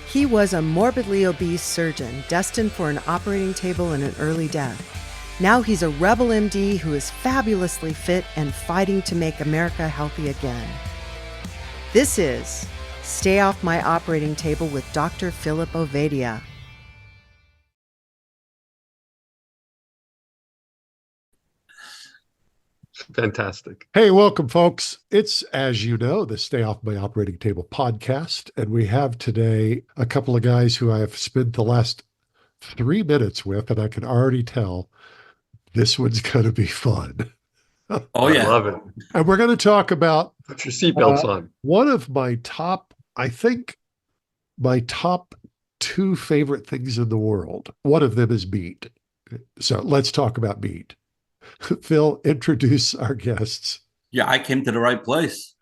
He was a morbidly obese surgeon destined for an operating table and an early death. Now he's a rebel MD who is fabulously fit and fighting to make America healthy again. This is Stay Off My Operating Table with Dr. Philip Ovadia. Fantastic. Hey, welcome, folks. It's, as you know, the Stay Off My Operating Table podcast. And we have today a couple of guys who I have spent the last 3 minutes with, and I can already tell this one's going to be fun. Oh, yeah. I love it. And we're going to talk about put your seatbelts on. One of my top, I think, my top two favorite things in the world. One of them is meat. So let's talk about meat. Phil, introduce our guests. Yeah, I came to the right place.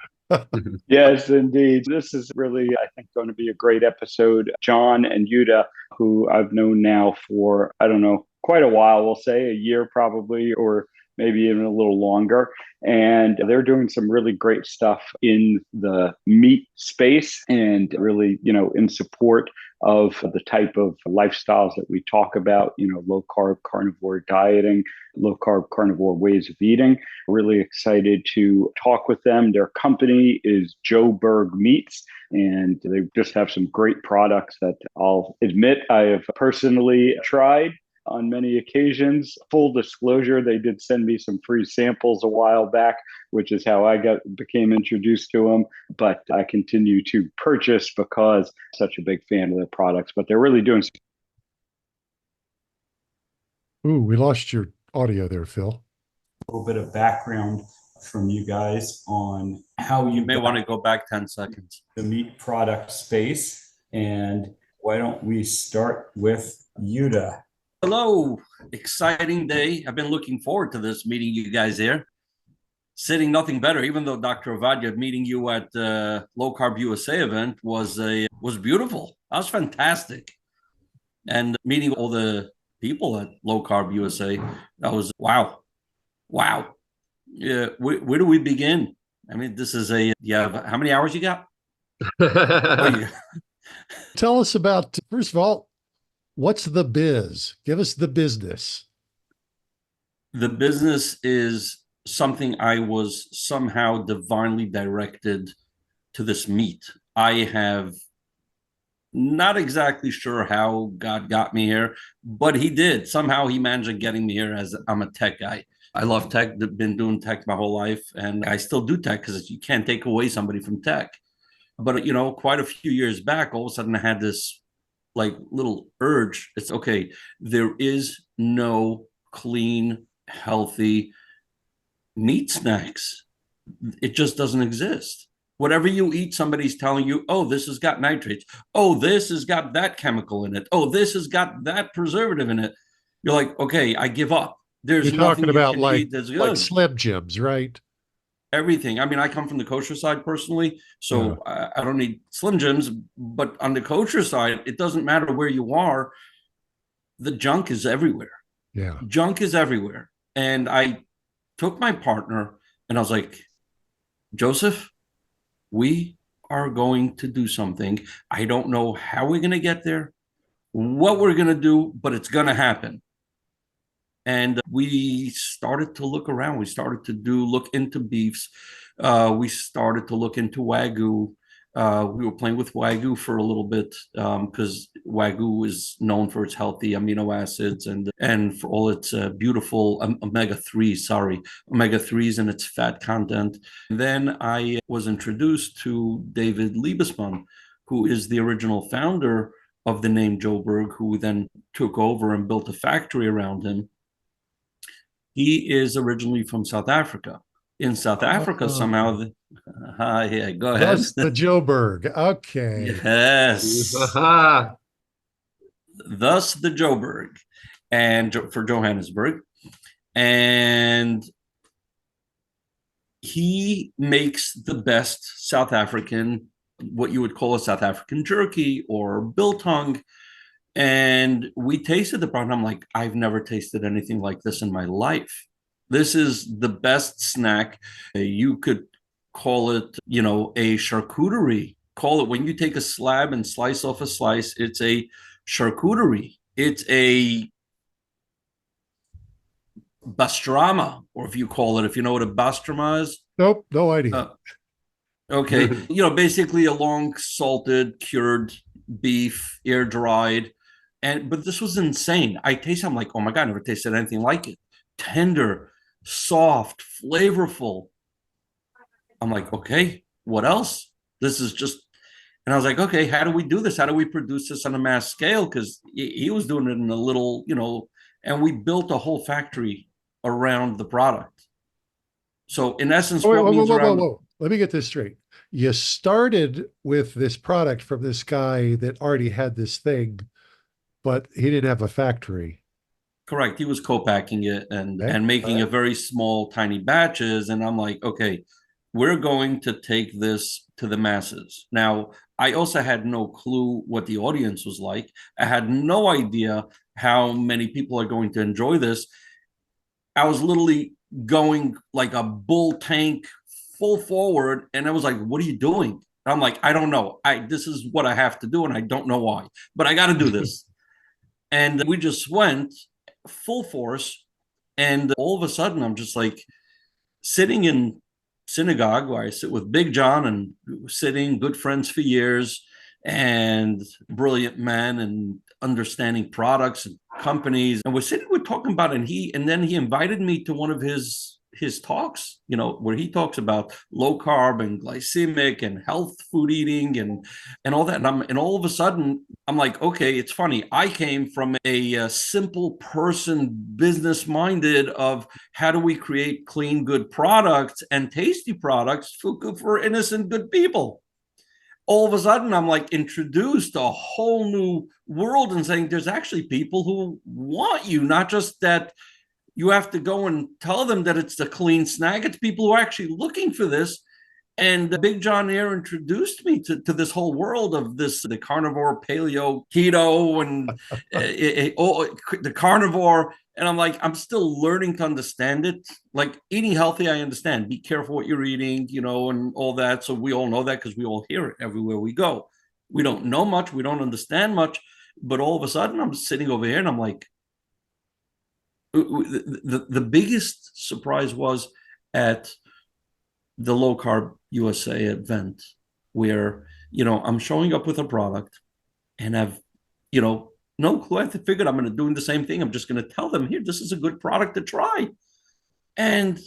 Yes, indeed. This is really, I think, going to be a great episode. John and Yuda, who I've known now for, I don't know, quite a while, we'll say a year probably, or maybe even a little longer. And they're doing some really great stuff in the meat space and really, in support of the type of lifestyles that we talk about, low carb carnivore dieting, low carb carnivore ways of eating. Really excited to talk with them. Their company is Joburg Meats, and they just have some great products that I'll admit I have personally tried on many occasions. Full disclosure, they did send me some free samples a while back, which is how I became introduced to them. But I continue to purchase because I'm such a big fan of their products. But they're really doing. Ooh, we lost your audio there, Phil. A little bit of background from you guys on how you may want to go back 10 seconds. The meat product space. And why don't we start with Yuda? Hello, exciting day. I've been looking forward to this, meeting you guys here. Sitting nothing better, even though Dr. Ovadia meeting you at the Low Carb USA event was beautiful. That was fantastic. And meeting all the people at Low Carb USA, that was wow. Yeah, where do we begin? I mean, this is how many hours you got? Tell us about, first of all, what's the biz? Give us the business. The business is something I was somehow divinely directed to this meat. I have not exactly sure how God got me here, but he did. Somehow he managed to getting me here as I'm a tech guy. I love tech, been doing tech my whole life, and I still do tech because you can't take away somebody from tech. But, quite a few years back, all of a sudden I had this little urge. It's okay. There is no clean, healthy meat snacks. It just doesn't exist. Whatever you eat, somebody's telling you, oh, this has got nitrates. Oh, this has got that chemical in it. Oh, this has got that preservative in it. You're like, okay, I give up. There's You're talking about like Slim Jims, right? Everything. I mean, I come from the kosher side personally, so yeah. I don't need Slim Jims, but on the kosher side, it doesn't matter where you are. The junk is everywhere. Yeah. Junk is everywhere. And I took my partner and I was like, Joseph, we are going to do something. I don't know how we're going to get there, what we're going to do, but it's going to happen. And we started to look around. We started to look into beefs. We started to look into Wagyu. We were playing with Wagyu for a little bit because Wagyu is known for its healthy amino acids and for all its beautiful omega-3s and its fat content. And then I was introduced to David Liebesman, who is the original founder of the name Joburg, who then took over and built a factory around him. He is originally from South Africa. In South Africa, somehow, yeah, go ahead. That's the Joburg. Okay. Yes. Thus the Joburg, and for Johannesburg, and he makes the best South African, what you would call a South African jerky or biltong. And we tasted the product. I'm like, I've never tasted anything like this in my life. This is the best snack. You could call it, a charcuterie call it, when you take a slab and slice off a slice, it's a charcuterie. It's a pastrama, or if you call it, if you know what a pastrama is. Nope, no idea. Okay. Basically a long salted, cured beef, air dried. But this was insane. I'm like, oh my God, I never tasted anything like it. Tender, soft, flavorful. I'm like, okay, what else? This is just, and I was like, okay, how do we do this? How do we produce this on a mass scale? Because he was doing it in a little, and we built a whole factory around the product. So in essence, whoa. Let me get this straight. You started with this product from this guy that already had this thing, but he didn't have a factory. Correct. He was co-packing it and making a very small, tiny batches. And I'm like, okay, we're going to take this to the masses. Now, I also had no clue what the audience was like. I had no idea how many people are going to enjoy this. I was literally going like a bull tank full forward. And I was like, what are you doing? And I'm like, I don't know. This is what I have to do. And I don't know why, but I got to do this. And we just went full force. And all of a sudden, I'm just like sitting in synagogue where I sit with Big John and sitting, good friends for years, and brilliant men and understanding products and companies. And we're talking about it. And then he invited me to one of his talks, where he talks about low carb and glycemic and health food eating and all that. And all of a sudden I'm like, okay, it's funny. I came from a simple person, business minded, of how do we create clean, good products and tasty products for innocent, good people. All of a sudden, I'm like introduced to a whole new world and saying there's actually people who want you, not just that you have to go and tell them that it's the clean snack. It's people who are actually looking for this. And Big John Air introduced me to this whole world of the carnivore, paleo, keto, and the carnivore. And I'm like, I'm still learning to understand it. Like eating healthy, I understand. Be careful what you're eating, and all that. So we all know that because we all hear it everywhere we go. We don't know much. We don't understand much. But all of a sudden, I'm sitting over here and I'm like, the biggest surprise was at the Low Carb USA event where, I'm showing up with a product and I've, no clue. I figured I'm going to do the same thing. I'm just going to tell them, here, this is a good product to try. And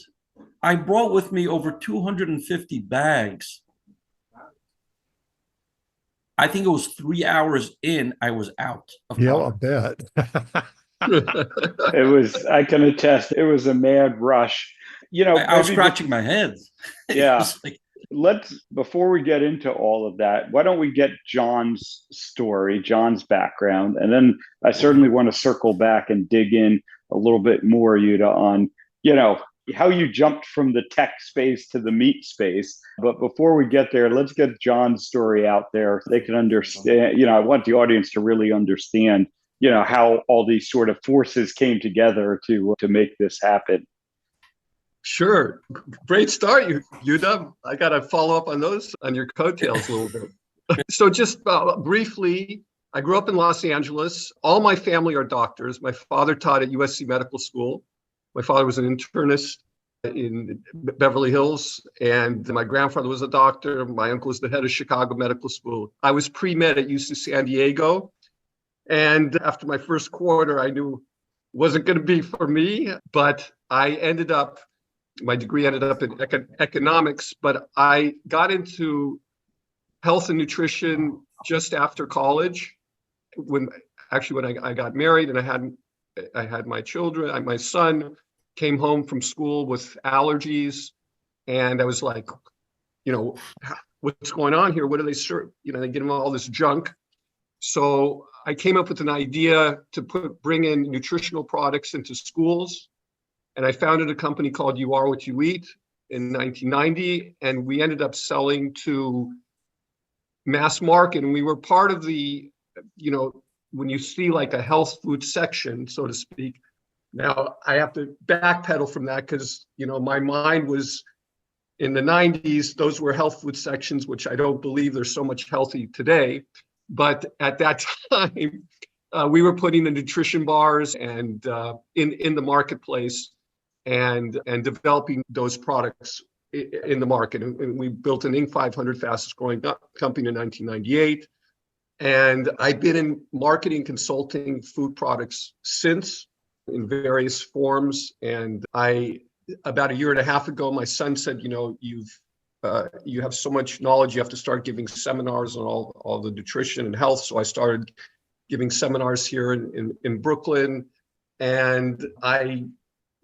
I brought with me over 250 bags. I think it was 3 hours in, I was out of product. I bet. I can attest, it was a mad rush. I was scratching my head. Yeah. Before we get into all of that, why don't we get John's story, John's background, and then I certainly want to circle back and dig in a little bit more, Yuda, on, how you jumped from the tech space to the meat space. But before we get there, let's get John's story out there. They can understand, I want the audience to really understand, how all these sort of forces came together to make this happen. Sure. Great start, Yuda. I got to follow up on your coattails a little bit. So just briefly, I grew up in Los Angeles. All my family are doctors. My father taught at USC Medical School. My father was an internist in Beverly Hills, and my grandfather was a doctor. My uncle was the head of Chicago Medical School. I was pre-med at UC San Diego. And after my first quarter, I knew it wasn't going to be for me, but my degree ended up in economics, but I got into health and nutrition just after college when I got married and I had my children. My son came home from school with allergies, and I was like, what's going on here? What do they serve? They give him all this junk. So I came up with an idea to bring in nutritional products into schools. And I founded a company called You Are What You Eat in 1990. And we ended up selling to mass market. And we were part of the, when you see like a health food section, so to speak. Now I have to backpedal from that because, my mind was in the 90s, those were health food sections, which I don't believe they're so much healthy today. But at that time, we were putting the nutrition bars and in the marketplace and developing those products in the market. And we built an Inc. 500 fastest growing company in 1998. And I've been in marketing, consulting, food products since in various forms. And about a year and a half ago, my son said, you have so much knowledge, you have to start giving seminars on all the nutrition and health. So I started giving seminars here in Brooklyn. And I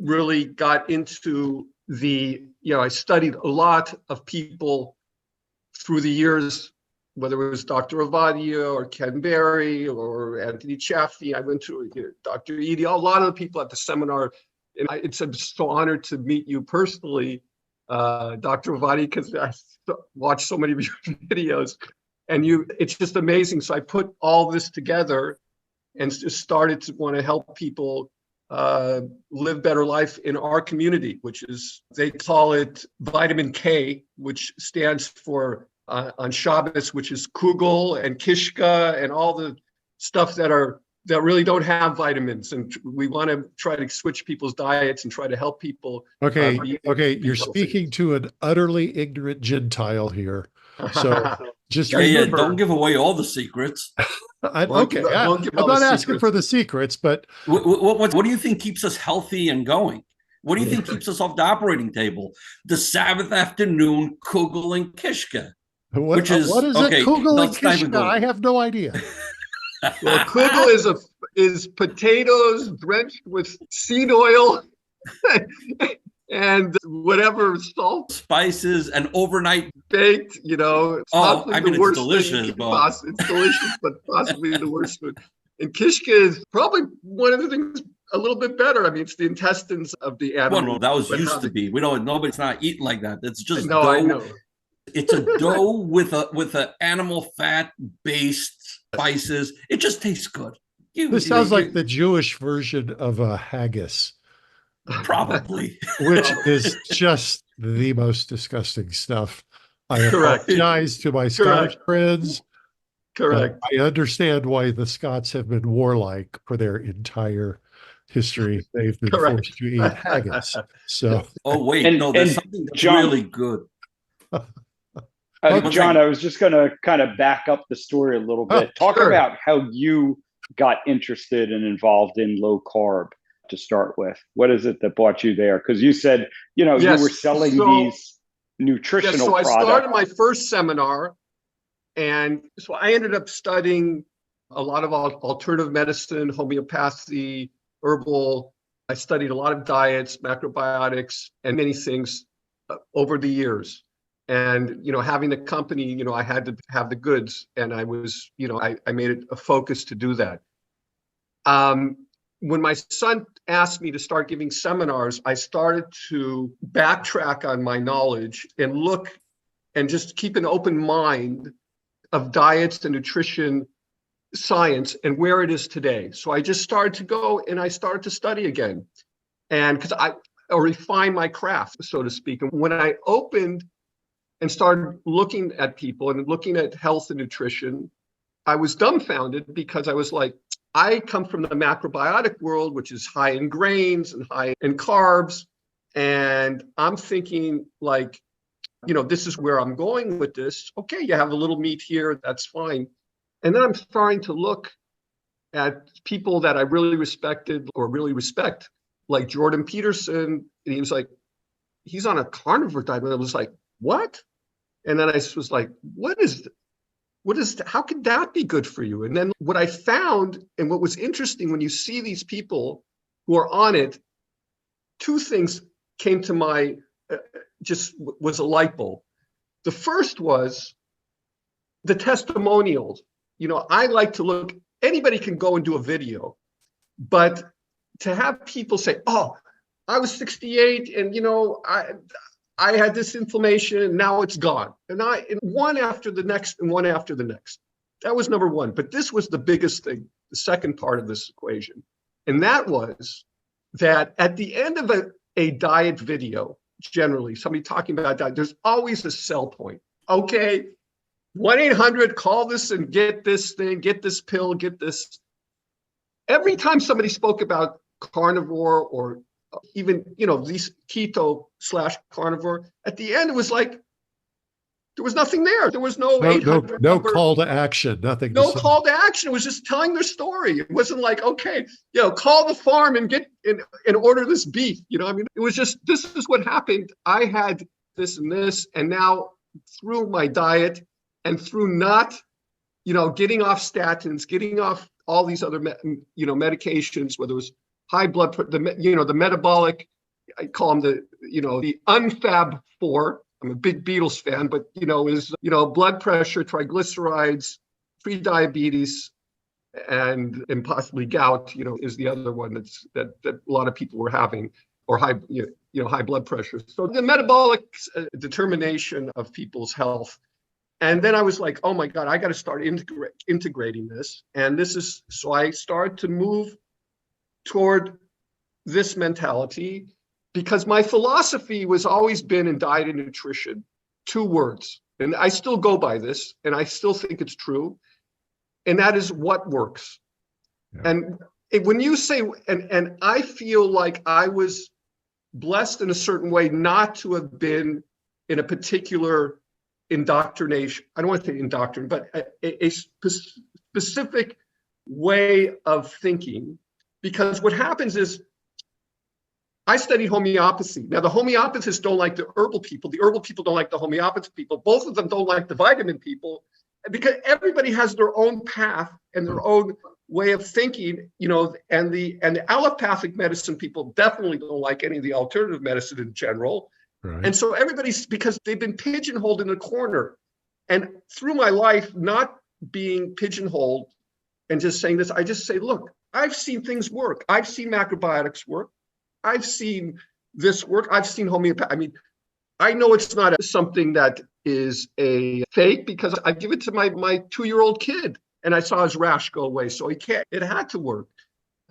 really got into I studied a lot of people through the years, whether it was Dr. Ovadia or Ken Berry or Anthony Chaffee. I went to Dr. Edie, a lot of the people at the seminar. And it's so honored to meet you personally, Dr. Ovadia, because I watched so many of your videos. And it's just amazing. So I put all this together and just started to want to help people live better life in our community, which is, they call it vitamin K, which stands for on Shabbos, which is kugel and kishka and all the stuff that really don't have vitamins. And we want to try to switch people's diets and try to help people. Okay. You're speaking to an utterly ignorant Gentile here. So just remember, don't give away all the secrets. I'm not asking for the secrets, but what do you think keeps us healthy and going? What do you think keeps us off the operating table? The Sabbath afternoon kugel and kishka. What is it? Kugel and kishka? I have no idea. Well, kugel is potatoes drenched with seed oil and whatever salt, spices, and overnight baked. It's it's delicious. It's delicious, but possibly the worst food. And kishka is probably one of the things a little bit better. I mean, it's the intestines of the animal. Well, that was used to be. We don't. Nobody's not eating like that. It's just dough. I know. It's a dough with a animal fat based spices. It just tastes good. This sounds like the Jewish version of a haggis. Probably. Which is just the most disgusting stuff. I apologize to my Scottish friends. Correct. I understand why the Scots have been warlike for their entire history. They've been forced to eat haggis. So. Oh wait, there's something that's really good. John, I was just going to kind of back up the story a little bit. Talk about how you got interested and involved in low carb to start with. What is it that brought you there? Because you said, you were selling these nutritional products. So I started my first seminar. And so I ended up studying a lot of alternative medicine, homeopathy, herbal. I studied a lot of diets, macrobiotics, and many things over the years. And, having the company, I had to have the goods. And I was, I made it a focus to do that. When my son asked me to start giving seminars, I started to backtrack on my knowledge and look and just keep an open mind of diets and nutrition science and where it is today. So I just started to go and I started to study again. And because I refine my craft, so to speak. And when I opened and started looking at people and looking at health and nutrition, I was dumbfounded because I was like, I come from the macrobiotic world, which is high in grains and high in carbs. And I'm thinking like, this is where I'm going with this. Okay, you have a little meat here, that's fine. And then I'm starting to look at people that I really respected or really respect, like Jordan Peterson. And he was like, he's on a carnivore diet. And I was like, what? And then I was like, how could that be good for you? And then what I found and what was interesting when you see these people who are on it, two things came to my, just was a light bulb. The first was the testimonials. I like to look, anybody can go and do a video, but to have people say, oh, I was 68 and, I had this inflammation and now it's gone. And one after the next and one after the next. That was number one. But this was the biggest thing, the second part of this equation. And that was that at the end of a diet video, generally, somebody talking about that, there's always a sell point. Okay, 1-800, call this and get this thing, get this pill, get this. Every time somebody spoke about carnivore or even, these keto/carnivore, at the end, it was like, there was nothing there. There was no 800 no number. call to action, nothing. No call to action. It was just telling their story. It wasn't like, okay, call the farm and get and order this beef. It was just, this is what happened. I had this and this, and now through my diet and through not, getting off statins, getting off all these other, medications, whether it was high blood, the metabolic, I call them the unfab four. I'm a big Beatles fan, but is blood pressure, triglycerides, pre-diabetes, and possibly gout. Is the other one that a lot of people were having, or high high blood pressure. So the metabolic determination of people's health. And then I was like, oh my God, I got to start integrating this. And so I started to move toward this mentality, because my philosophy was always been in diet and nutrition, 2 words. And I still go by this, and I still think it's true. And that is what works. Yeah. And when you say, and I feel like I was blessed in a certain way not to have been in a particular indoctrination. I don't want to say indoctrination, but a specific way of thinking. Because what happens is, I studied homeopathy. Now, the homeopathists don't like the herbal people. The herbal people don't like the homeopathic people. Both of them don't like the vitamin people, because everybody has their own path and their own way of thinking, and the allopathic medicine people definitely don't like any of the alternative medicine in general. Right. And so because they've been pigeonholed in a corner. And through my life, not being pigeonholed and just saying this, I just say, look, I've seen things work. I've seen macrobiotics work. I've seen this work. I've seen homeopathy. I know it's not something that is a fake, because I give it to my 2-year-old kid and I saw his rash go away. So it had to work.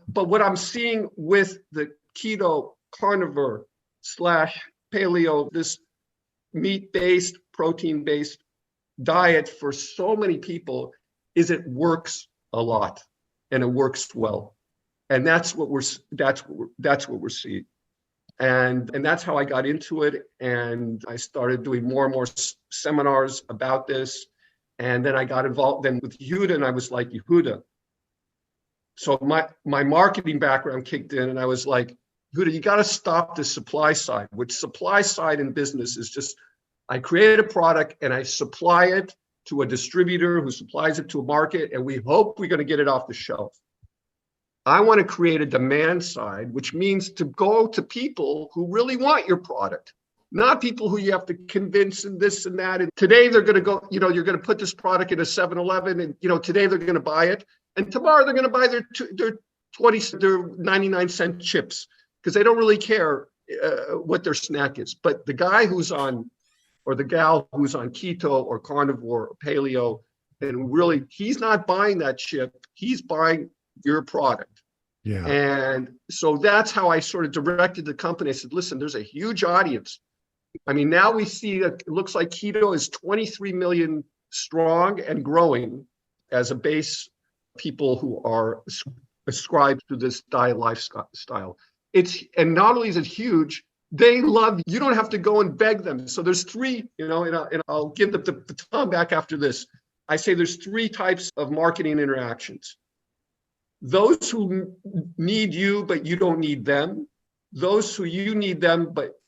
But what I'm seeing with the keto, carnivore / paleo, this meat-based, protein-based diet for so many people, is it works a lot and it works well. And that's what we're seeing. And that's how I got into it. And I started doing more and more seminars about this. And then I got involved then with Yuda, and I was like, Yehuda. So my marketing background kicked in, and I was like, Yuda, you got to stop the supply side, which supply side in business is just, I create a product and I supply it to a distributor who supplies it to a market, and we hope we're going to get it off the shelf. I want to create a demand side, which means to go to people who really want your product, not people who you have to convince and this and that. And today they're going to go, you're going to put this product in a 7-Eleven, and, today they're going to buy it. And tomorrow they're going to buy their 99-cent chips, because they don't really care what their snack is. But the guy who's on, or the gal who's on keto or carnivore or paleo, and really, he's not buying that chip, he's buying your product. Yeah. And so that's how I sort of directed the company. I said, listen, there's a huge audience. Now we see that it looks like keto is 23 million strong and growing as a base people who are ascribed to this diet lifestyle. And not only is it huge, they love, you don't have to go and beg them. So there's 3, and I'll give the baton back after this. I say there's 3 types of marketing interactions. Those who need you, but you don't need them. Those who you need them, but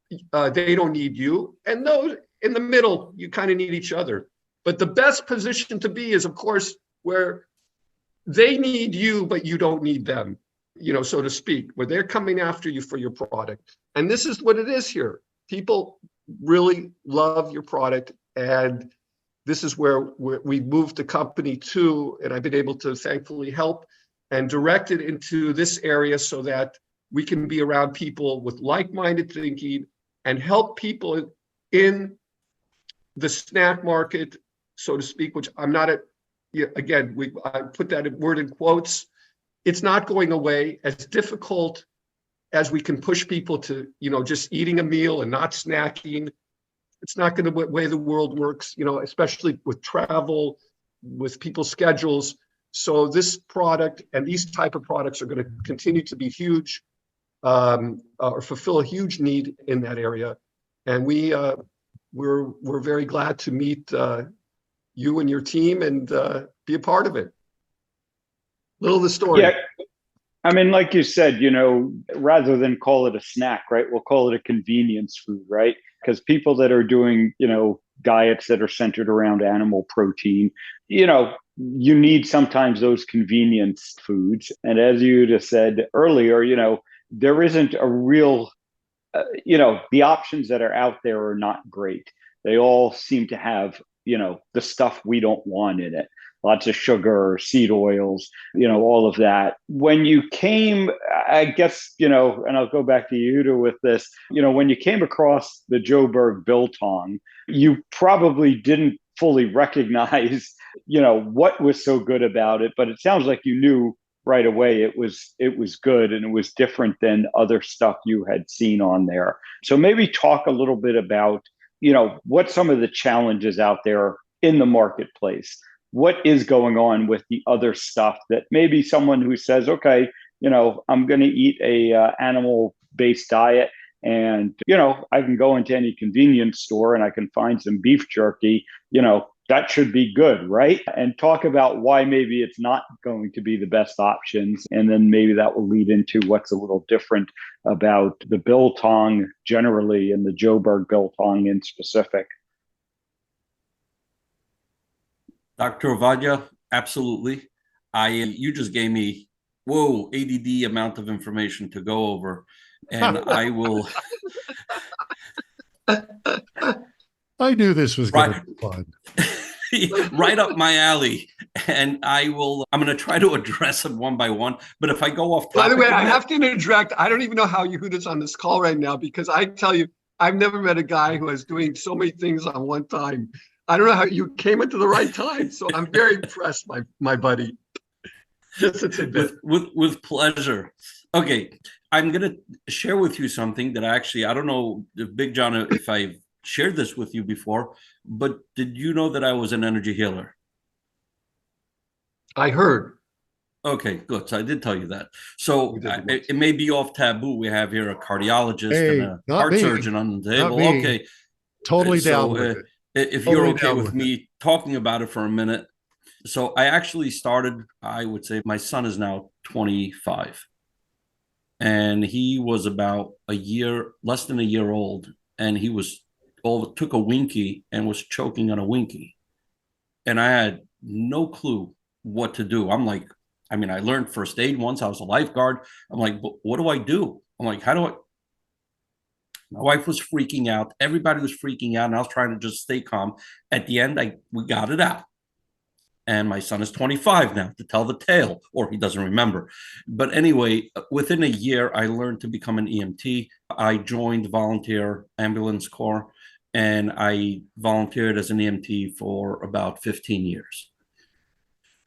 they don't need you. And those in the middle, you kind of need each other. But the best position to be is, of course, where they need you, but you don't need them, so to speak, where they're coming after you for your product. And this is what it is here. People really love your product. And this is where we moved the company to, and I've been able to thankfully help and direct it into this area so that we can be around people with like-minded thinking and help people in the snack market, so to speak, which I'm not I put that word in quotes. It's not going away. As difficult as we can push people to, just eating a meal and not snacking, it's not going to be the way the world works, especially with travel, with people's schedules. So this product and these type of products are going to continue to be huge, or fulfill a huge need in that area. And we're very glad to meet you and your team and be a part of it. Little of the story. Yeah. I mean, like you said, rather than call it a snack, right? We'll call it a convenience food, right? Because people that are doing, diets that are centered around animal protein, you need sometimes those convenience foods. And as you just said earlier, there isn't a real, the options that are out there are not great. They all seem to have, the stuff we don't want in it. Lots of sugar, seed oils, all of that. When you came, I guess, and I'll go back to Yuda with this, when you came across the Joburg Biltong, you probably didn't fully recognize, what was so good about it, but it sounds like you knew right away it was good and it was different than other stuff you had seen on there. So maybe talk a little bit about, what some of the challenges out there in the marketplace. What is going on with the other stuff that maybe someone who says, okay, I'm going to eat a animal-based diet and, I can go into any convenience store and I can find some beef jerky, that should be good, right? And talk about why maybe it's not going to be the best options. And then maybe that will lead into what's a little different about the Biltong generally and the Joburg Biltong in specific. Dr. Ovadia, absolutely. You just gave me, ADD amount of information to go over. And I will. I knew this was going to be fun. Right up my alley. And I'm going to try to address them one by one. But if I go off topic. By the way, I have to interject. I don't even know how Yehuda's on this call right now, because I tell you, I've never met a guy who is doing so many things on one time. I don't know how you came into the right time. So I'm very impressed, my buddy. Just a tidbit. With pleasure. Okay. I'm going to share with you something that I don't know, Big John, if I've shared this with you before, but did you know that I was an energy healer? I heard. Okay, good. So I did tell you that. So it may be off taboo. We have here a cardiologist and a heart surgeon on the table. Okay. Totally down with it. If you're okay with me talking about it for a minute. So I actually started, I would say my son is now 25. And he was about less than a year old. And he took a Winky and was choking on a Winky. And I had no clue what to do. I learned first aid once. I was a lifeguard. I'm like, but what do I do? I'm like, my wife was freaking out. Everybody was freaking out. And I was trying to just stay calm. At the end, we got it out. And my son is 25 now, to tell the tale, or he doesn't remember. But anyway, within a year, I learned to become an EMT. I joined the volunteer ambulance corps, and I volunteered as an EMT for about 15 years.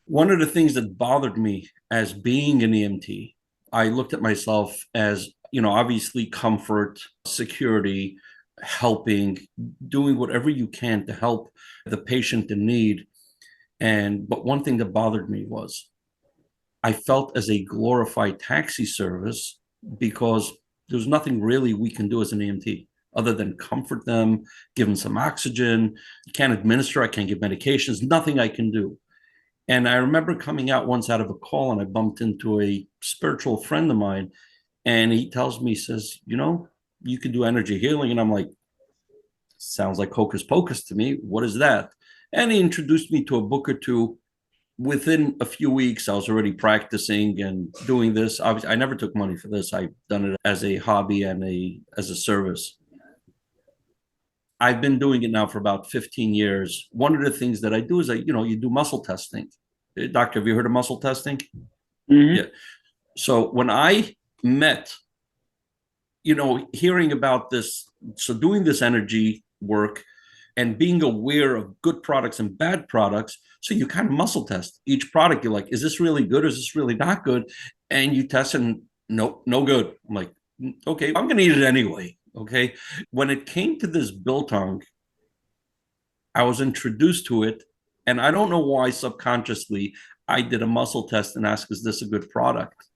One of the things that bothered me as being an EMT, I looked at myself as, obviously comfort, security, helping, doing whatever you can to help the patient in need. But one thing that bothered me was I felt as a glorified taxi service, because there's nothing really we can do as an EMT other than comfort them, give them some oxygen. I can't administer, I can't give medications, nothing I can do. And I remember coming out once out of a call and I bumped into a spiritual friend of mine, and he tells me, he says, you can do energy healing. And I'm like, sounds like hocus pocus to me. What is that? And he introduced me to a book or two. Within a few weeks, I was already practicing and doing this. Obviously, I never took money for this. I've done it as a hobby and as a service. I've been doing it now for about 15 years. One of the things that I do is you do muscle testing. Doctor, have you heard of muscle testing? Mm-hmm. Yeah. So when I met, hearing about this, so doing this energy work, and being aware of good products and bad products. So you kind of muscle test each product. You're like, is this really good or is this really not good? And you test and nope, no good. I'm like, okay, I'm going to eat it anyway. Okay. When it came to this biltong, I was introduced to it, and I don't know why subconsciously I did a muscle test and asked, is this a good product?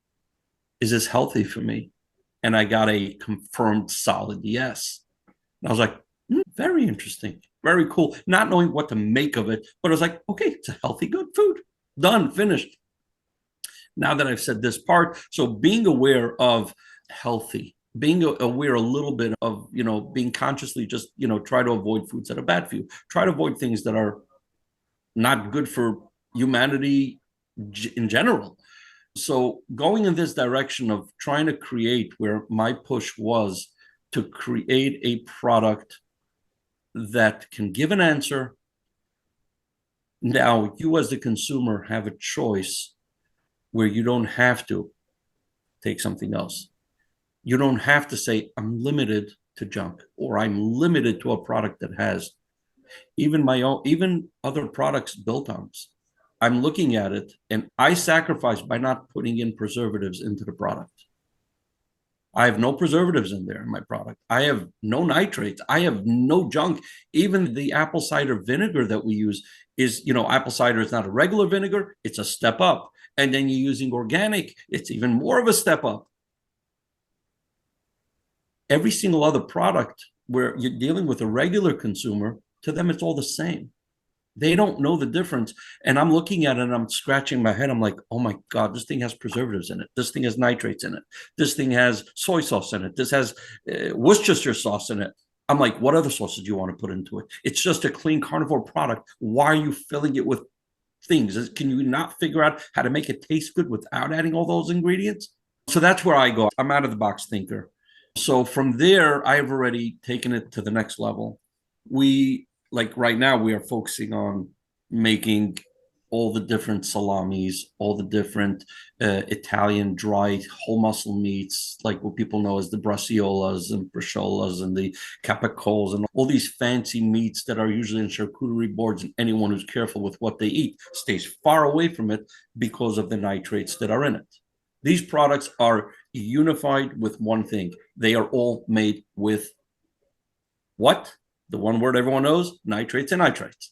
Is this healthy for me? And I got a confirmed solid yes. And I was like, very interesting, very cool. Not knowing what to make of it, but I was like, okay, it's a healthy, good food. Done, finished. Now that I've said this part, so being aware of healthy, being aware a little bit of, being consciously just, try to avoid foods that are bad for you. Try to avoid things that are not good for humanity in general. So going in this direction of trying to create, where my push was to create a product that can give an answer. Now, you as the consumer have a choice where you don't have to take something else. You don't have to say, I'm limited to junk, or I'm limited to a product that has even other products, Biltongs. I'm looking at it and I sacrifice by not putting in preservatives into the product. I have no preservatives in there in my product. I have no nitrates. I have no junk. Even the apple cider vinegar that we use is, apple cider is not a regular vinegar. It's a step up. And then you're using organic. It's even more of a step up. Every single other product where you're dealing with a regular consumer, to them, it's all the same. They don't know the difference. And I'm looking at it and I'm scratching my head. I'm like, oh my God, this thing has preservatives in it. This thing has nitrates in it. This thing has soy sauce in it. This has Worcestershire sauce in it. I'm like, what other sauces do you want to put into it? It's just a clean carnivore product. Why are you filling it with things? Can you not figure out how to make it taste good without adding all those ingredients? So that's where I go. I'm out of the box thinker. So from there, I've already taken it to the next level. Like right now, we are focusing on making all the different salamis, all the different Italian dry whole muscle meats, like what people know as the braciolas and braciolas and the capicoles and all these fancy meats that are usually in charcuterie boards. And anyone who's careful with what they eat stays far away from it because of the nitrates that are in it. These products are unified with one thing. They are all made with what? The one word everyone knows, nitrates and nitrites.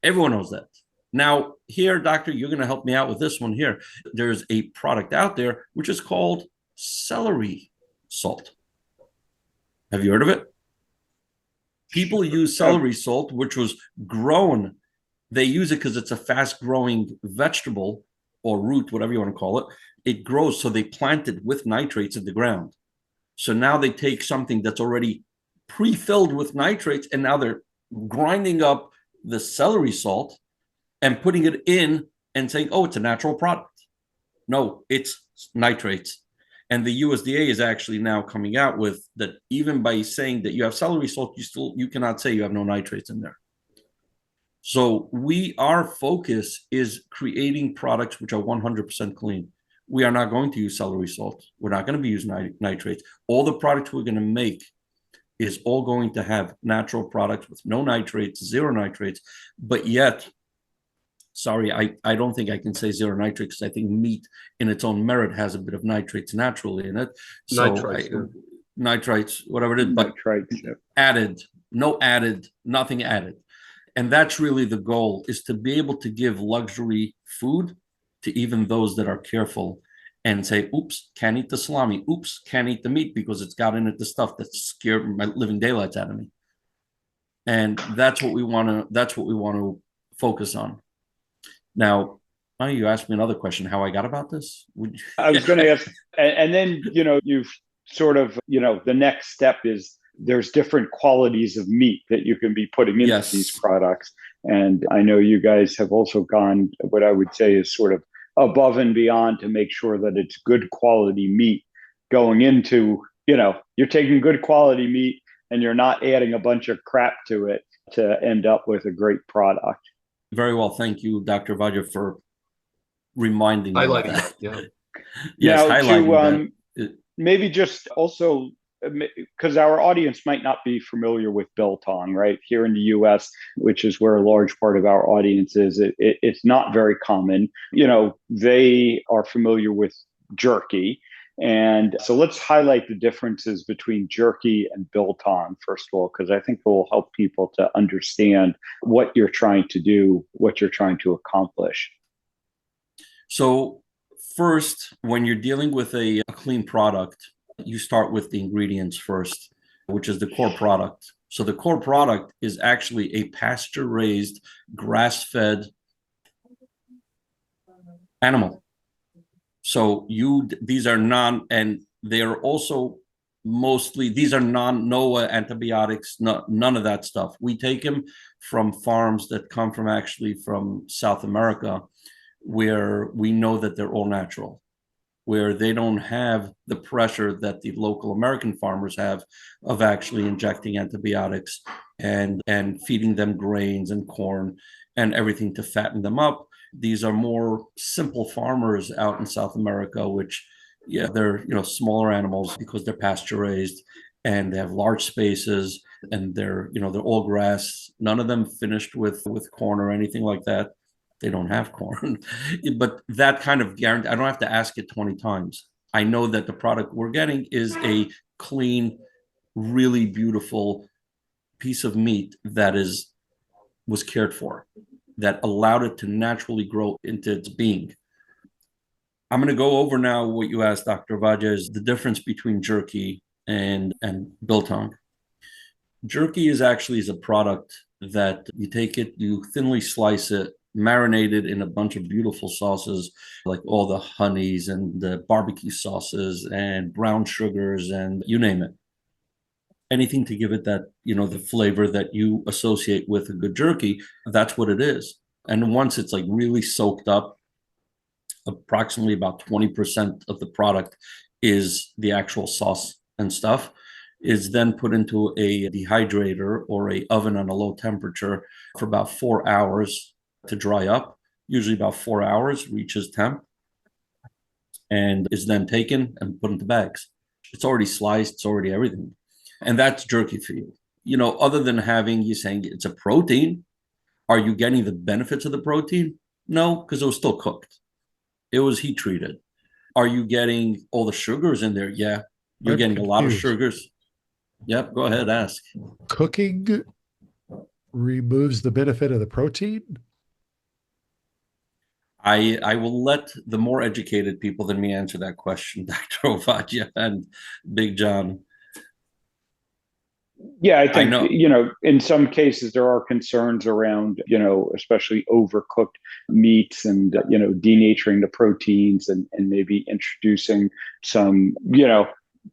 Everyone knows that. Now, here, doctor, you're going to help me out with this one here. There's a product out there which is called celery salt. Have you heard of it? People use celery salt, which was grown. They use it because it's a fast-growing vegetable or root, whatever you want to call it. It grows, so they plant it with nitrates in the ground. So now they take something that's already pre-filled with nitrates, and now they're grinding up the celery salt and putting it in and saying, oh, it's a natural product. No, it's nitrates. And the USDA is actually now coming out with that. Even by saying that you have celery salt, you cannot say you have no nitrates in there. So our focus is creating products which are 100% clean. We are not going to use celery salt. We're not going to be using nitrates. All the products we're going to make is all going to have natural products with no nitrates, zero nitrates. But yet, sorry, I don't think I can say zero nitrates, because I think meat in its own merit has a bit of nitrates naturally in it. So nitrites, whatever it is, but added, nothing added. And that's really the goal, is to be able to give luxury food to even those that are careful and say, oops, can't eat the salami. Oops, can't eat the meat because it's got in it the stuff that scared my living daylights out of me. And that's what we want to focus on. Now, why don't you ask me another question, how I got about this? I was going to ask, and then, you've sort of, the next step is there's different qualities of meat that you can be putting into these products. And I know you guys have also gone, what I would say is sort of above and beyond to make sure that it's good quality meat going into, you're taking good quality meat and you're not adding a bunch of crap to it to end up with a great product. Very well. Thank you, Dr. Vaja, for reminding me of that. Yeah. Yes, now, highlighting that. Maybe just also, because our audience might not be familiar with Biltong, right? Here in the US, which is where a large part of our audience is, it's not very common. They are familiar with Jerky. And so let's highlight the differences between jerky and biltong, first of all, because I think it will help people to understand what you're trying to do, what you're trying to accomplish. So first, when you're dealing with a clean product, you start with the ingredients first, which is the core product. So the core product is actually a pasture-raised, grass-fed animal. So these are and they are also mostly, these are non-NOAA antibiotics, none of that stuff. We take them from farms that come from South America, where we know that they're all natural, where they don't have the pressure that the local American farmers have of actually injecting antibiotics and feeding them grains and corn and everything to fatten them up. These are more simple farmers out in South America, which, yeah, they're, smaller animals because they're pasture raised and they have large spaces and they're all grass. None of them finished with corn or anything like that. They don't have corn, but that kind of guarantee, I don't have to ask it 20 times. I know that the product we're getting is a clean, really beautiful piece of meat that was cared for, that allowed it to naturally grow into its being. I'm going to go over now what you asked, Dr. Vaja, is the difference between jerky and biltong. Jerky is a product that you take it, you thinly slice it, marinate it in a bunch of beautiful sauces, like all the honeys and the barbecue sauces and brown sugars and you name it. Anything to give it that, the flavor that you associate with a good jerky, that's what it is. And once it's like really soaked up, approximately about 20% of the product is the actual sauce and stuff, is then put into a dehydrator or a oven on a low temperature for about 4 hours to dry up. Usually about 4 hours, reaches temp, and is then taken and put into bags. It's already sliced, it's already everything. And that's jerky for you. Other than you saying it's a protein, are you getting the benefits of the protein? No, because it was still cooked. It was heat treated. Are you getting all the sugars in there? Yeah, you're getting a lot of sugars. Yep, go ahead, ask. Cooking removes the benefit of the protein? I will let the more educated people than me answer that question, Dr. Ovadia and Big John. Yeah, I think, in some cases there are concerns around, especially overcooked meats and, denaturing the proteins and maybe introducing some,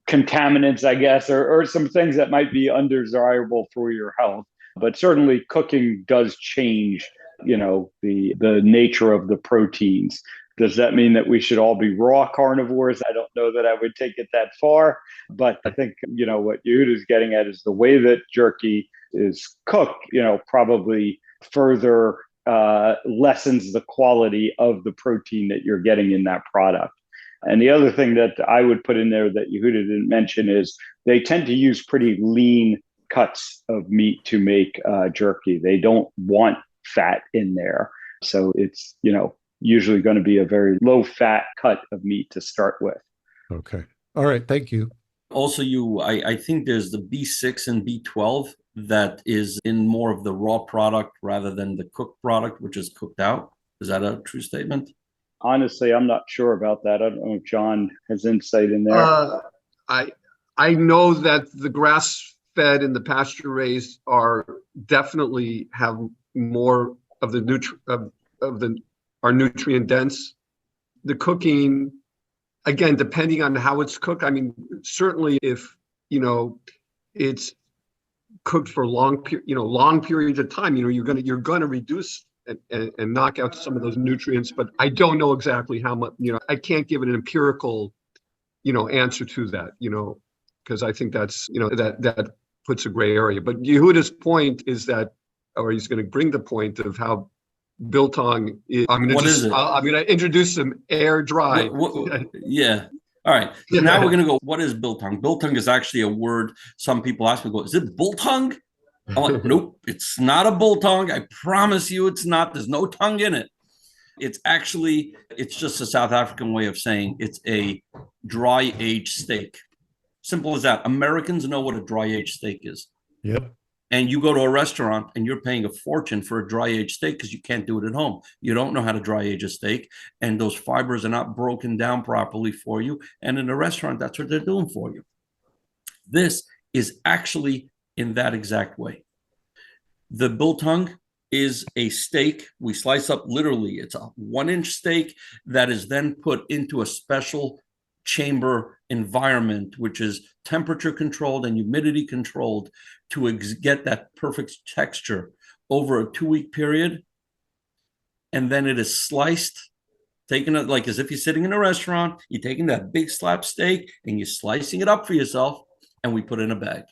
contaminants, I guess, or some things that might be undesirable for your health. But certainly cooking does change, the nature of the proteins. Does that mean that we should all be raw carnivores? I don't know that I would take it that far, but I think, what Yuda is getting at is the way that jerky is cooked, probably further lessens the quality of the protein that you're getting in that product. And the other thing that I would put in there that Yehuda didn't mention is they tend to use pretty lean cuts of meat to make jerky. They don't want fat in there. So it's, usually going to be a very low fat cut of meat to start with. Okay. All right. Thank you. Also, I think there's the B6 and B12 that is in more of the raw product rather than the cooked product, which is cooked out. Is that a true statement? Honestly, I'm not sure about that. I don't know if John has insight in there. I know that the grass-fed and the pasture-raised are definitely have more of the are nutrient dense. The cooking, again, depending on how it's cooked. I mean, certainly if it's cooked for long periods of time, you're gonna reduce and knock out some of those nutrients. But I don't know exactly how much. I can't give an empirical, answer to that. Because I think that's that puts a gray area. But Yehuda's point is that, or he's going to bring the point of how Biltong is. I'm going to introduce some air dry. Yeah. All right. So now we're going to go, what is Biltong? Biltong is actually a word some people ask me, is it Biltong? I'm like, nope, it's not a Biltong. I promise you it's not. There's no tongue in it. It's just a South African way of saying it's a dry aged steak. Simple as that. Americans know what a dry aged steak is. Yep. And you go to a restaurant and you're paying a fortune for a dry aged steak because you can't do it at home. You don't know how to dry age a steak, and those fibers are not broken down properly for you. And in a restaurant, that's what they're doing for you. This is actually in that exact way. The biltong is a steak we slice up literally. It's a 1-inch steak that is then put into a special chamber environment, which is temperature controlled and humidity controlled to get that perfect texture over a 2-week period. And then it is sliced, taken it like as if you're sitting in a restaurant. You're taking that big slab steak and you're slicing it up for yourself, and we put it in a bag.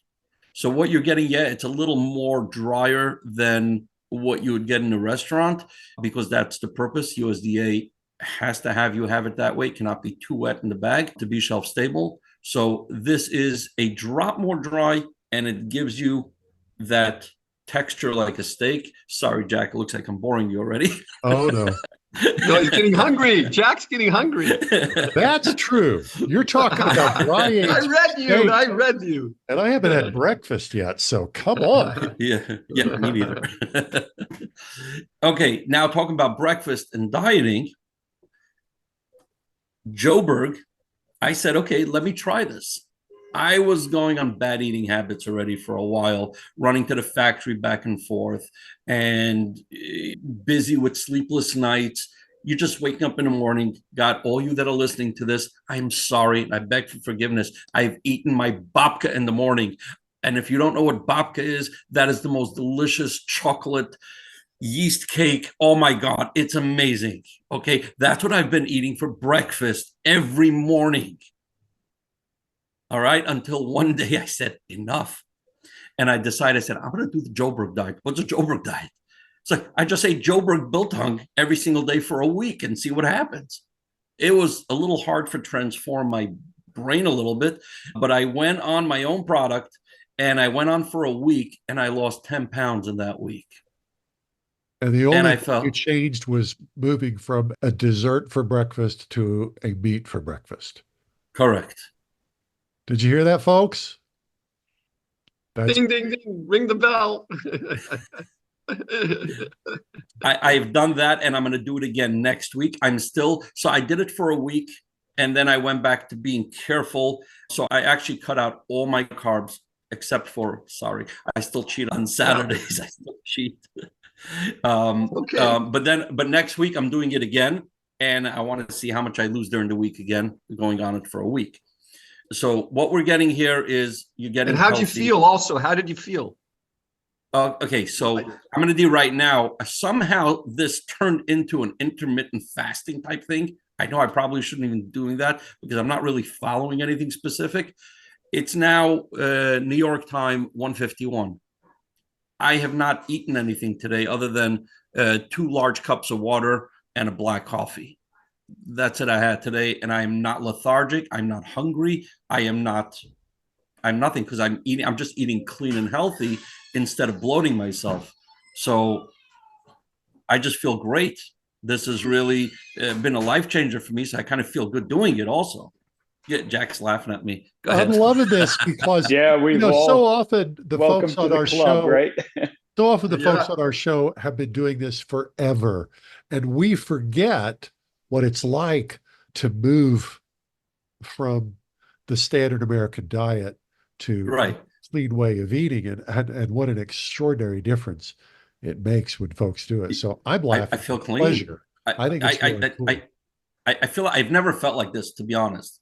So what you're getting, it's a little more drier than what you would get in a restaurant, because that's the purpose. USDA has to have you have it that way. It cannot be too wet in the bag to be shelf stable. So this is a drop more dry, and it gives you that texture like a steak. Sorry, Jack, it looks like I'm boring you already. Oh, no. No, he's getting hungry. Jack's getting hungry. That's true. You're talking about dry aged. I read you. And I haven't had breakfast yet, so come on. Yeah, me neither. Okay, now talking about breakfast and dieting, Joburg, I said, okay, let me try this. I was going on bad eating habits already for a while, running to the factory back and forth, and busy with sleepless nights. You're just waking up in the morning. God, all you that are listening to this, I'm sorry. I beg for forgiveness. I've eaten my babka in the morning. And if you don't know what babka is, that is the most delicious chocolate yeast cake. Oh my God, it's amazing. Okay, that's what I've been eating for breakfast every morning. All right, until one day I said, enough. And I said, I'm going to do the Joburg diet. What's a Joburg diet? It's like, I just ate Joburg biltong every single day for a week and see what happens. It was a little hard to transform my brain a little bit, but I went on my own product, and I went on for a week, and I lost 10 pounds in that week. And the only thing you changed was moving from a dessert for breakfast to a meat for breakfast. Correct. Did you hear that, folks? Ding, ding, ding. Ring the bell. I've done that, and I'm going to do it again next week. So I did it for a week, and then I went back to being careful. So I actually cut out all my carbs except for, I still cheat on Saturdays. I still cheat. Okay. But next week I'm doing it again, and I want to see how much I lose during the week again, going on it for a week. So what we're getting here is you're getting. And how'd you feel also? How did you feel? Okay, so I'm going to do right now. Somehow this turned into an intermittent fasting type thing. I know I probably shouldn't even be doing that because I'm not really following anything specific. It's now New York time, 1:51. I have not eaten anything today other than 2 large cups of water and a black coffee. That's it I had today, and I am not lethargic. I'm not hungry. I'm nothing, because I'm just eating clean and healthy instead of bloating myself. So I just feel great. This has really been a life changer for me. So I kind of feel good doing it also. Yeah, Jack's laughing at me. Go ahead. I'm loving this because so often the folks on our show, right? So often the folks on our show have been doing this forever, and we forget what it's like to move from the standard American diet to a clean way of eating, and what an extraordinary difference it makes when folks do it. So I'm laughing. I feel clean. Pleasure. I think it's really cool. I feel I've never felt like this, to be honest.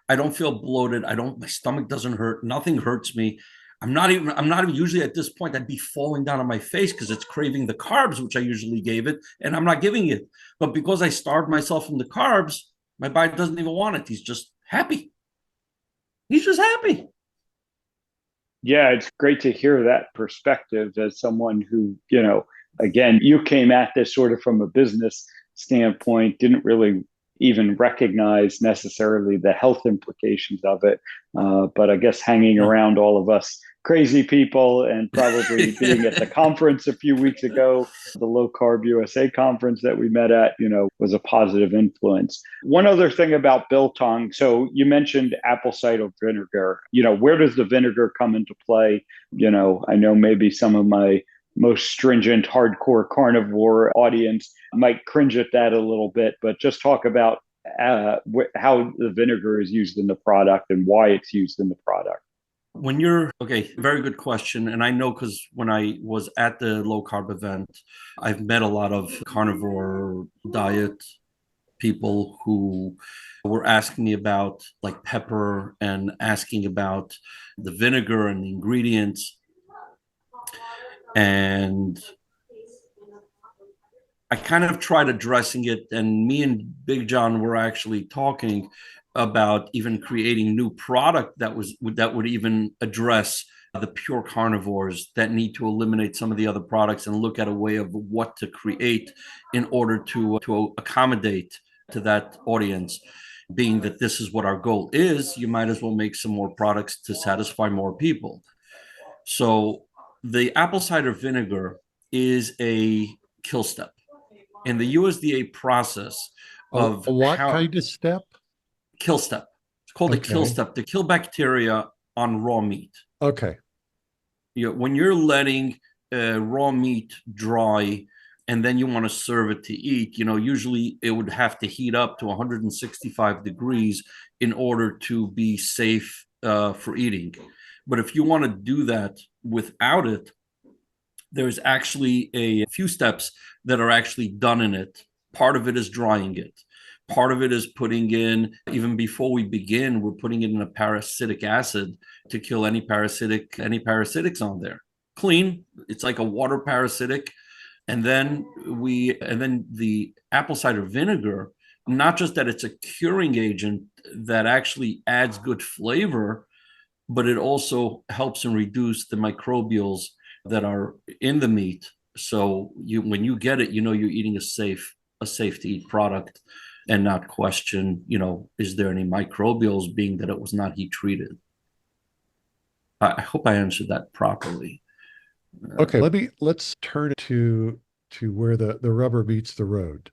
I don't feel bloated. My stomach doesn't hurt. Nothing hurts me. I'm not even usually at this point, I'd be falling down on my face because it's craving the carbs, which I usually gave it, and I'm not giving it. But because I starved myself from the carbs, my body doesn't even want it. He's just happy. He's just happy. Yeah, it's great to hear that perspective as someone who, again, you came at this sort of from a business standpoint, didn't really even recognize necessarily the health implications of it. But I guess hanging around all of us crazy people, and probably being at the conference a few weeks ago, the Low Carb USA conference that we met at, was a positive influence. One other thing about Biltong. So you mentioned apple cider vinegar. Where does the vinegar come into play? I know maybe some of my most stringent, hardcore carnivore audience might cringe at that a little bit, but just talk about how the vinegar is used in the product and why it's used in the product. Very good question. And I know because when I was at the low carb event, I've met a lot of carnivore diet people who were asking me about like pepper and asking about the vinegar and the ingredients. And I kind of tried addressing it, and me and Big John were actually talking about even creating new product that would even address the pure carnivores that need to eliminate some of the other products and look at a way of what to create in order to accommodate to that audience. Being that this is what our goal is, you might as well make some more products to satisfy more people. So the apple cider vinegar is a kill step in the USDA process of what kind of step? Kill step. It's called a kill step to kill bacteria on raw meat. Okay. When you're letting raw meat dry and then you want to serve it to eat, usually it would have to heat up to 165 degrees in order to be safe for eating. But if you want to do that without it, there's actually a few steps that are actually done in it. Part of it is drying it. Part of it is putting in, even before we begin, we're putting it in a parasitic acid to kill any parasitics on there. Clean. It's like a water parasitic. And then the apple cider vinegar, not just that it's a curing agent that actually adds good flavor, but it also helps and reduce the microbials that are in the meat. So when you get it, you're eating a safe to eat product and not question, is there any microbials, being that it was not heat treated. I hope I answered that properly. Okay, let's turn to where the rubber meets the road.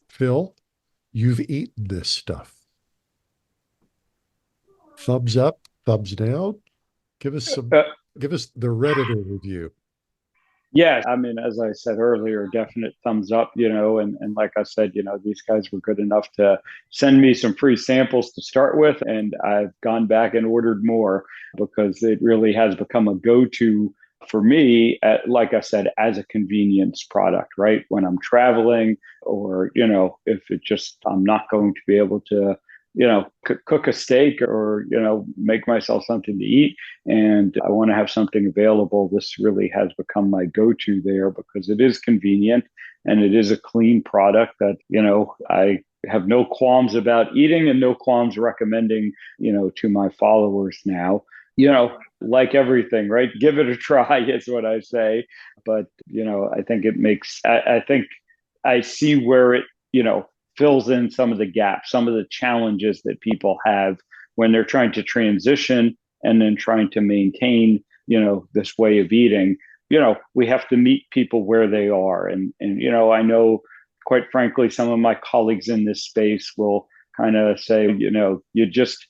Phil, you've eaten this stuff. Thumbs up, thumbs down. Give us the Redditor review. Yeah, I mean, as I said earlier, definite thumbs up, and like I said, these guys were good enough to send me some free samples to start with, and I've gone back and ordered more because it really has become a go-to for me, like I said, as a convenience product, right? When I'm traveling or, if I'm not going to be able to cook a steak or, make myself something to eat and I want to have something available. This really has become my go-to there because it is convenient and it is a clean product that, I have no qualms about eating and no qualms recommending, to my followers now. Like everything, right? Give it a try is what I say. But, I think I think I see where it, fills in some of the gaps, some of the challenges that people have when they're trying to transition and then trying to maintain, this way of eating. We have to meet people where they are. And I know, quite frankly, some of my colleagues in this space will kind of say, you just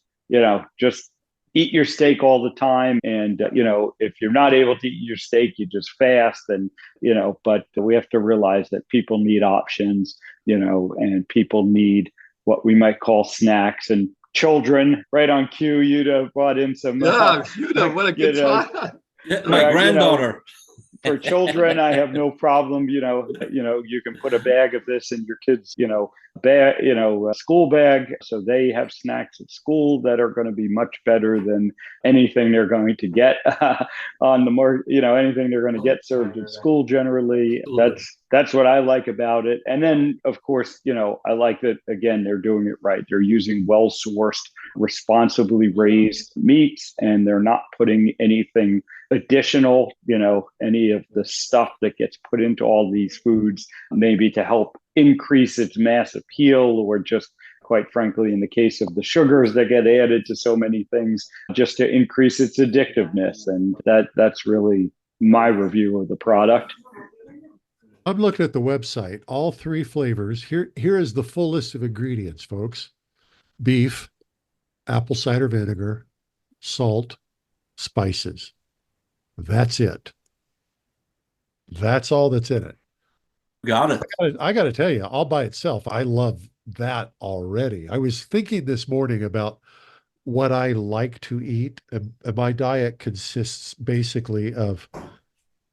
eat your steak all the time. And, if you're not able to eat your steak, you just fast. And, but we have to realize that people need options, and people need what we might call snacks, and children. Right on cue, Yuda brought in some. Yeah, Yuda, what a good time. Yeah, my granddaughter. For children, I have no problem. You can put a bag of this in your kids, bag, a school bag. So they have snacks at school that are going to be much better than anything they're going to get on the market. Anything they're going to get served at school generally. That's what I like about it. And then, of course, I like that, again, they're doing it right. They're using well-sourced, responsibly raised meats, and they're not putting anything additional, any of the stuff that gets put into all these foods, maybe to help increase its mass appeal or just quite frankly, in the case of the sugars that get added to so many things, just to increase its addictiveness. And that's really my review of the product. I'm looking at the website, all three flavors. Here is the full list of ingredients, folks. Beef, apple cider vinegar, salt, spices. That's it. That's all that's in it. Got it. I got to tell you, all by itself, I love that already. I was thinking this morning about what I like to eat, and my diet consists basically of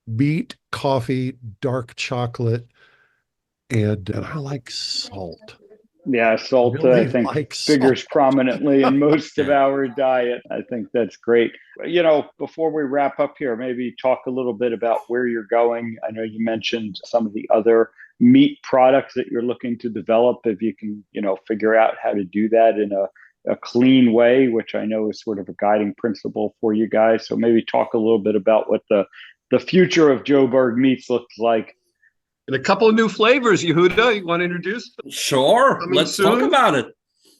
meat, coffee, dark chocolate, and I like salt. Yeah, salt, Really I think, like figures salt. prominently in most of our diet. I think that's great. Before we wrap up here, maybe talk a little bit about where you're going. I know you mentioned some of the other meat products that you're looking to develop. If you can, figure out how to do that in a clean way, which I know is sort of a guiding principle for you guys. So maybe talk a little bit about what the future of Joburg meats looks like. And a couple of new flavors, Yehuda, you want to introduce? Sure. Coming Let's soon? talk about it.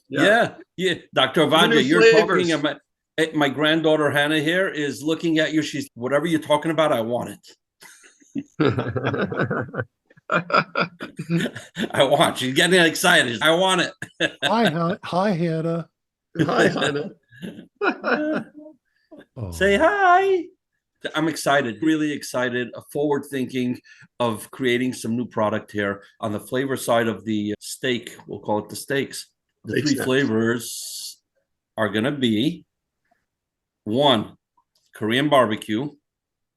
Yeah. Yeah. Dr. New Vanya, you're flavors. talking about my granddaughter Hannah here is looking at you. She's whatever you're talking about, I want it. I want. She's getting excited. I want it. Hi, Hannah. Hi, Hannah. Oh. Say hi. I'm excited, really excited, forward thinking of creating some new product here. On the flavor side of the steak, we'll call it the steaks. The Steak three snacks. flavors are going to be 1, Korean barbecue.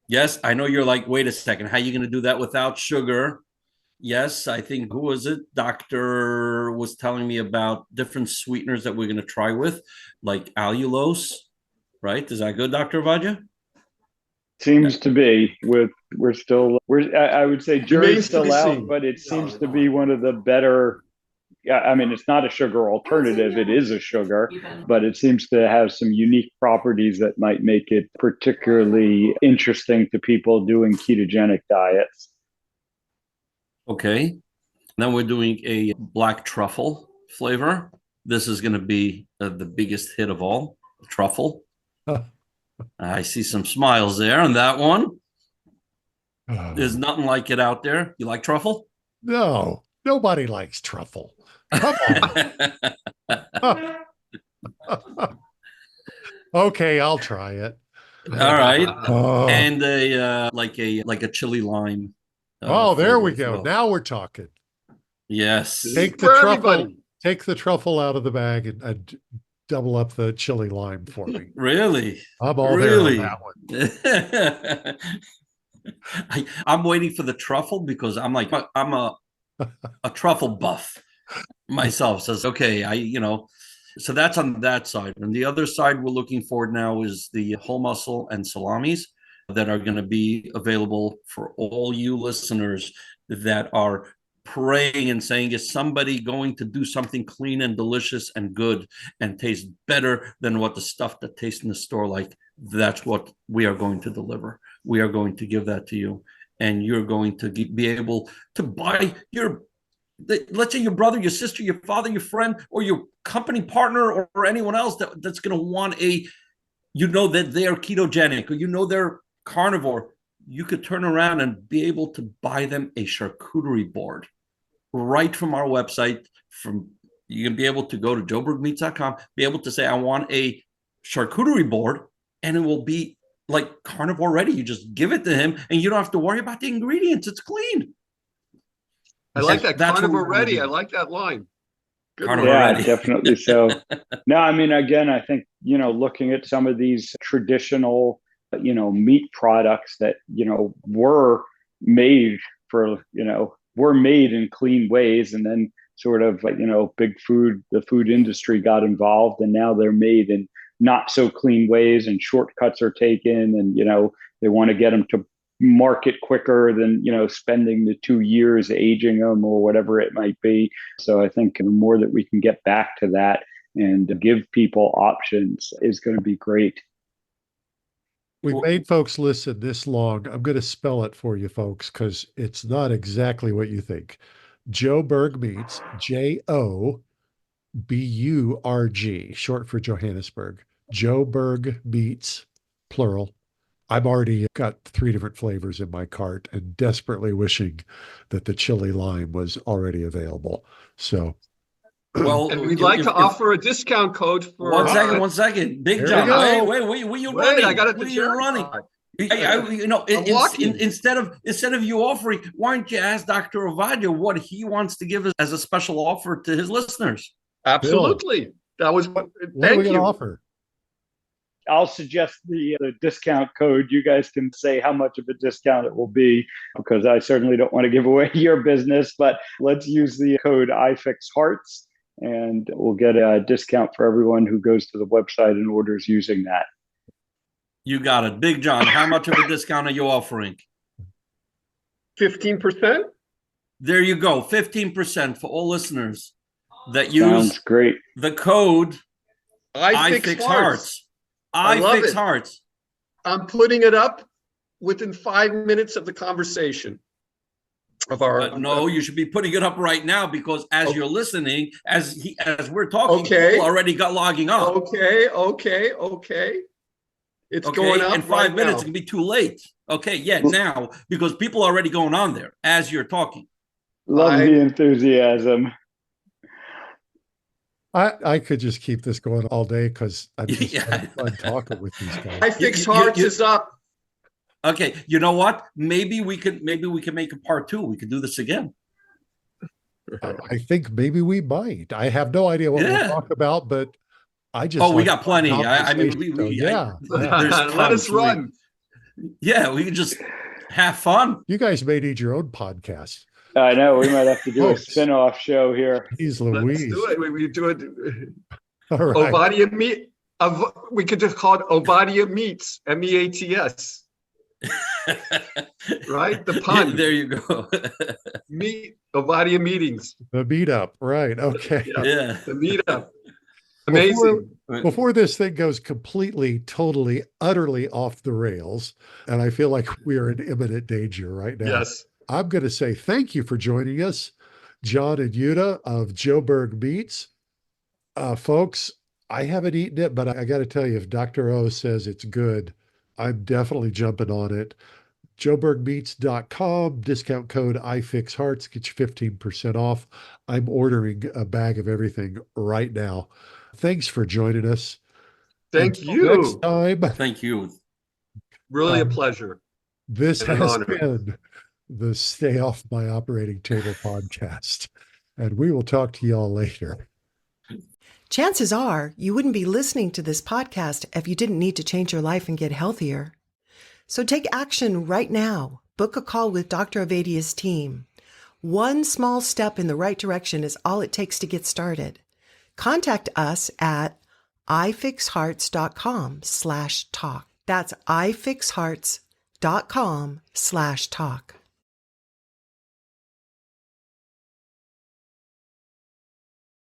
Yes, I know you're like, wait a second, how are you going to do that without sugar? Yes, I think, who was it? Doctor was telling me about different sweeteners that we're going to try with, like allulose, right? Is that good, Dr. Vaja? Seems to be. I would say jury's Remains to be still out, seen. but it seems to be one of the better. Yeah, I mean, it's not a sugar alternative. It is a sugar, but it seems to have some unique properties that might make it particularly interesting to people doing ketogenic diets. Okay. Then we're doing a black truffle flavor. This is going to be the biggest hit of all, truffle. I see some smiles there on that one. There's nothing like it out there. You like truffle? No, nobody likes truffle. Come on. Okay, I'll try it. All right. Oh, And like a chili lime. there we flavor as go. well. Now we're talking. Yes. Take the For truffle. everybody. Take the truffle out of the bag and double up the chili lime for me. Really? I'm all Really? there on that one. I'm waiting for the truffle because I'm a truffle buff myself. Says okay, so that's on that side. And the other side we're looking forward now is the whole muscle and salamis that are going to be available for all you listeners that are praying and saying, is somebody going to do something clean and delicious and good and taste better than what the stuff that tastes in the store like? That's what we are going to deliver. We are going to give that to you, and you're going to be able to buy let's say your brother, your sister, your father, your friend, or your company partner, or anyone else that's going to want that they are ketogenic, or they're carnivore. You could turn around and be able to buy them a charcuterie board right from our website. You can be able to go to joburgmeats.com, be able to say, I want a charcuterie board, and it will be like carnivore ready. You just give it to him, and you don't have to worry about the ingredients. It's clean. I like that. That's Carnivore what we're ready. doing. I like that line. Good Carnivore one. Yeah, ready. definitely so. No, I mean, again, I think, looking at some of these traditional, meat products that, were made were made in clean ways, and then sort of, the food industry got involved, and now they're made in not so clean ways, and shortcuts are taken, and, they want to get them to market quicker than, spending the 2 years aging them or whatever it might be. So I think the more that we can get back to that and give people options is going to be great. We've made folks listen this long. I'm going to spell it for you folks because it's not exactly what you think. Joburg Meats, Joburg BURG, short for Johannesburg. Joburg Beets, plural. I've already got 3 different flavors in my cart and desperately wishing that the chili lime was already available. So, Well, And we'd like to offer a discount code for. 1 second. Big There John, we go. wait, where you Wait, running? I got it. Where you running? I'm walking. Instead of you offering, why don't you ask Dr. Ovadia what he wants to give us as a special offer to his listeners? Absolutely. That was what. what are we Thank going to you. offer? I'll suggest the discount code. You guys can say how much of a discount it will be, because I certainly don't want to give away your business, but let's use the code iFixHearts, and we'll get a discount for everyone who goes to the website and orders using that. You got it. Big John, how much of a discount are you offering? 15%? There you go. 15% for all listeners that Sounds use great. the code iFixHearts. I love it. iFixHearts. I'm putting it up within 5 minutes of the conversation of our. No, you should be putting it up right now, because as you're listening, as we're talking, Okay. people already got logging on. Okay. It's going up in 5 right minutes. now. It can be too late. Okay, yeah, now, because people are already going on there as you're talking. Love the enthusiasm. I could just keep this going all day because I'm just Yeah. having fun talking with these guys. iFixHearts is up. Okay, you know what? Maybe we could make a part 2. We could do this again. I think maybe we might. I have no idea what we'll talk about, but I just we got plenty. I mean, yeah. Let us run. Yeah, we can just have fun. You guys may need your own podcast. I know we might have to do a spin-off show here. Jeez Louise. Let's do it. We do it. All right. Ovadia meat. We could just call it Ovadia Meats. MEATS. Right? The pun. Yeah, there you go. Meet Ovadia meetings. The meetup. Right. Okay. Yeah. The meetup. Amazing. Before this thing goes completely, totally, utterly off the rails, and I feel like we are in imminent danger right now. Yes. I'm going to say thank you for joining us, John and Yuda of Joburg Meats. Folks, I haven't eaten it, but I got to tell you, if Dr. O says it's good, I'm definitely jumping on it. JoburgMeats.com, discount code iFixHearts, get you 15% off. I'm ordering a bag of everything right now. Thanks for joining us. Thank Until you. Next time. Thank you. Really a pleasure. This And an has honor. been the Stay Off My Operating Table podcast, and we will talk to y'all later. Chances are you wouldn't be listening to this podcast if you didn't need to change your life and get healthier. So take action right now. Book a call with Dr. Ovadia's team. One small step in the right direction is all it takes to get started. Contact us at ifixhearts.com/talk. That's ifixhearts.com/talk.